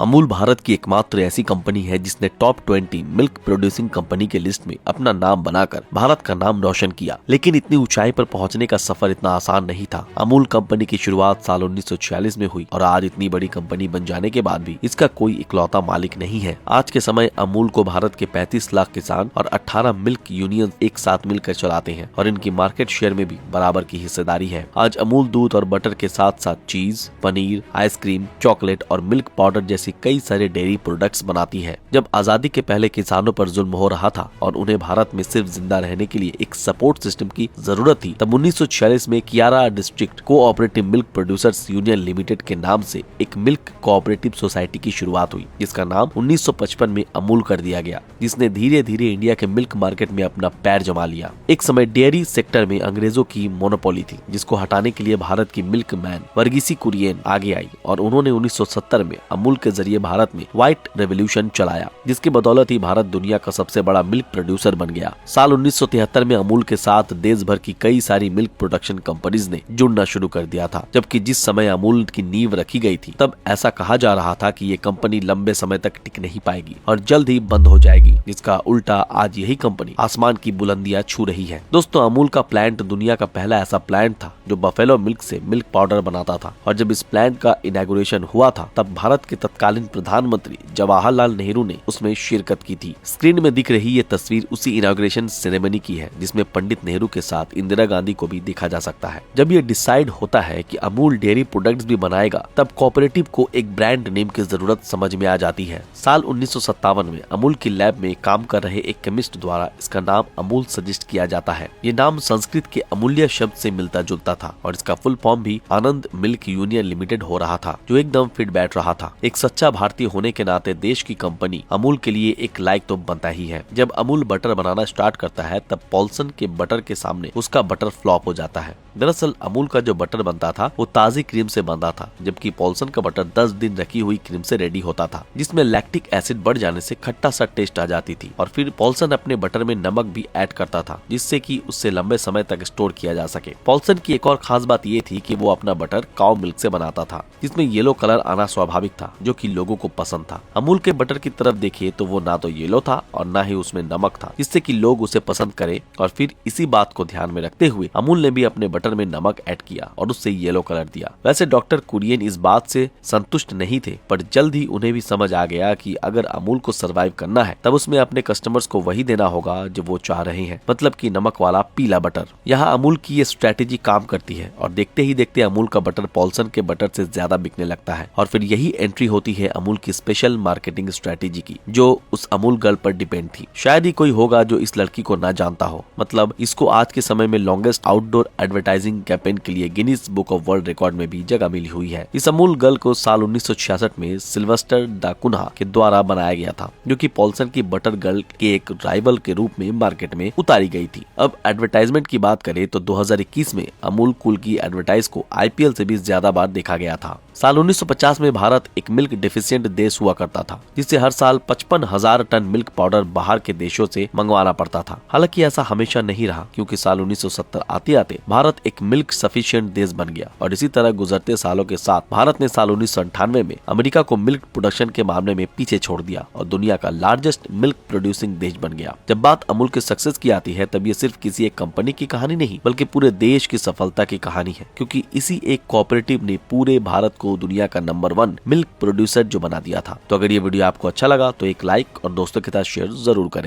अमूल भारत की एकमात्र ऐसी कंपनी है जिसने टॉप 20 मिल्क प्रोड्यूसिंग कंपनी के लिस्ट में अपना नाम बनाकर भारत का नाम रोशन किया। लेकिन इतनी ऊंचाई पर पहुंचने का सफर इतना आसान नहीं था। अमूल कंपनी की शुरुआत साल 1946 में हुई और आज इतनी बड़ी कंपनी बन जाने के बाद भी इसका कोई इकलौता मालिक नहीं है। आज के समय अमूल को भारत के 35 लाख किसान और 18 मिल्क यूनियन एक साथ मिलकर चलाते हैं और इनकी मार्केट शेयर में भी बराबर की हिस्सेदारी है। आज अमूल दूध और बटर के साथ साथ चीज, पनीर, आइसक्रीम, चॉकलेट और मिल्क पाउडर जैसी कई सारे डेयरी प्रोडक्ट्स बनाती है। जब आजादी के पहले किसानों पर जुल्म हो रहा था और उन्हें भारत में सिर्फ जिंदा रहने के लिए एक सपोर्ट सिस्टम की जरूरत थी, तब 1946 में Kiara district cooperative milk producers union limited के नाम से एक मिल्क कोऑपरेटिव सोसाइटी की शुरुआत हुई, जिसका नाम 1955 में अमूल कर दिया गया, जिसने धीरे धीरे इंडिया के मिल्क मार्केट में अपना पैर जमा लिया। एक समय डेयरी सेक्टर में अंग्रेजों की मोनोपोली थी, जिसको हटाने के लिए भारत की मिल्क मैन वर्गीसी कुरियन आगे आई और उन्होंने 1970 में अमूल के जरिए भारत में व्हाइट रेवोल्यूशन चलाया, जिसकी बदौलत ही भारत दुनिया का सबसे बड़ा मिल्क प्रोड्यूसर बन गया। साल 1973 में अमूल के साथ देश भर की कई सारी मिल्क प्रोडक्शन कंपनीज ने जुड़ना शुरू कर दिया था। जबकि जिस समय अमूल की नींव रखी गई थी, तब ऐसा कहा जा रहा था कि ये कंपनी लंबे समय तक टिक नहीं पाएगी और जल्द ही बंद हो जाएगी, जिसका उल्टा आज यही कंपनी आसमान की बुलंदियां छू रही है। दोस्तों, अमूल का प्लांट दुनिया का पहला ऐसा प्लांट था जो बफेलो मिल्क से मिल्क पाउडर बनाता था और जब इस प्लांट का इनॉग्रेशन हुआ था, तब भारत के तत्कालीन प्रधानमंत्री जवाहरलाल नेहरू ने उसमें शिरकत की थी। स्क्रीन में दिख रही ये तस्वीर उसी इनॉग्रेशन सेरेमनी की है, जिसमें पंडित नेहरू के साथ इंदिरा गांधी को भी देखा जा सकता है। जब ये डिसाइड होता है कि अमूल डेयरी प्रोडक्ट्स भी बनाएगा, तब कोऑपरेटिव को एक ब्रांड नेम की जरूरत समझ में आ जाती है। साल 1957 में अमूल की लैब में काम कर रहे एक केमिस्ट द्वारा इसका नाम अमूल सजेस्ट किया जाता है। ये नाम संस्कृत के अमूल्य शब्द से मिलता जुलता था और इसका फुल फॉर्म भी आनंद मिल्क यूनियन लिमिटेड हो रहा था, जो एकदम फिट बैठ रहा था। एक सच्चा भारतीय होने के नाते देश की कंपनी अमूल के लिए एक लायक तो बनता ही है। जब अमूल बटर बनाना स्टार्ट करता है, तब पॉल्सन के बटर के सामने उसका बटर फ्लॉप हो जाता है। दरअसल अमूल का जो बटर बनता था वो ताजी क्रीम से बनता था, जबकि पॉल्सन का बटर 10 दिन रखी हुई क्रीम से रेडी होता था, जिसमें लैक्टिक एसिड बढ़ जाने से खट्टा सा टेस्ट आ जाती थी। और फिर पॉल्सन अपने बटर में नमक भी ऐड करता था, जिससे कि उससे लंबे समय तक स्टोर किया जा सके। पॉल्सन की एक और खास बात ये थी कि वो अपना बटर काउ मिल्क से बनाता था, जिसमें येलो कलर आना स्वाभाविक था, जो कि लोगों को पसंद था। अमूल के बटर की तरफ देखिए तो वो ना तो येलो था और ना ही उसमें नमक था, जिससे कि लोग उसे पसंद करें। और फिर इसी बात को ध्यान में रखते हुए अमूल ने भी अपने बटर में नमक ऐड किया और उससे येलो कलर दिया। वैसे डॉक्टर कुरियन इस बात से संतुष्ट नहीं थे, पर जल्द ही उन्हें भी समझ आ गया कि अगर अमूल को सरवाइव करना है, तब उसमें अपने कस्टमर्स को वही देना होगा जो वो चाह रहे हैं, मतलब कि नमक वाला पीला बटर। यहाँ अमूल की ये स्ट्रेटेजी काम करती है और देखते ही देखते अमूल का बटर पॉल्सन के बटर से ज्यादा बिकने लगता है। और फिर यही एंट्री होती है अमूल की स्पेशल मार्केटिंग स्ट्रेटेजी की, जो उस अमूल गर्ल पर डिपेंड थी। शायद ही कोई होगा जो इस लड़की को ना जानता हो। मतलब इसको आज के समय में लॉन्गेस्ट आउटडोर एडवर्टाइजिंग कैंपेन के लिए Guinness book of world record में भी जगह मिली हुई है। इस अमूल गर्ल को साल 1966 में सिल्वेस्टर दा कुन्हा के द्वारा बनाया गया था, जो कि पॉल्सन की बटर गर्ल के एक राइवल के रूप में मार्केट में उतारी गई थी। अब एडवर्टाइजमेंट की बात करें तो 2021 में अमूल कूल की एडवर्टाइज को IPL से भी ज्यादा बार देखा गया था। साल 1950 में भारत एक मिल्क डेफिशिएंट देश हुआ करता था, जिससे हर साल 55,000 टन मिल्क पाउडर बाहर के देशों से मंगवाना पड़ता था। हालांकि ऐसा हमेशा नहीं रहा, क्योंकि साल 1970 आते आते भारत एक मिल्क सफिशिएंट देश बन गया और इसी तरह गुजरते सालों के साथ भारत ने साल 1998 में अमेरिका को मिल्क प्रोडक्शन के मामले में पीछे छोड़ दिया और दुनिया का लार्जेस्ट मिल्क प्रोड्यूसिंग देश बन गया। जब बात अमूल के सक्सेस की आती है, तब ये सिर्फ किसी एक कंपनी की कहानी नहीं, बल्कि पूरे देश की सफलता की कहानी है, क्योंकि इसी एक कोऑपरेटिव ने पूरे भारत को दुनिया का नंबर 1 मिल्क प्रोड्यूसर जो बना दिया था। तो अगर ये वीडियो आपको अच्छा लगा तो एक लाइक और दोस्तों के साथ शेयर जरूर करें।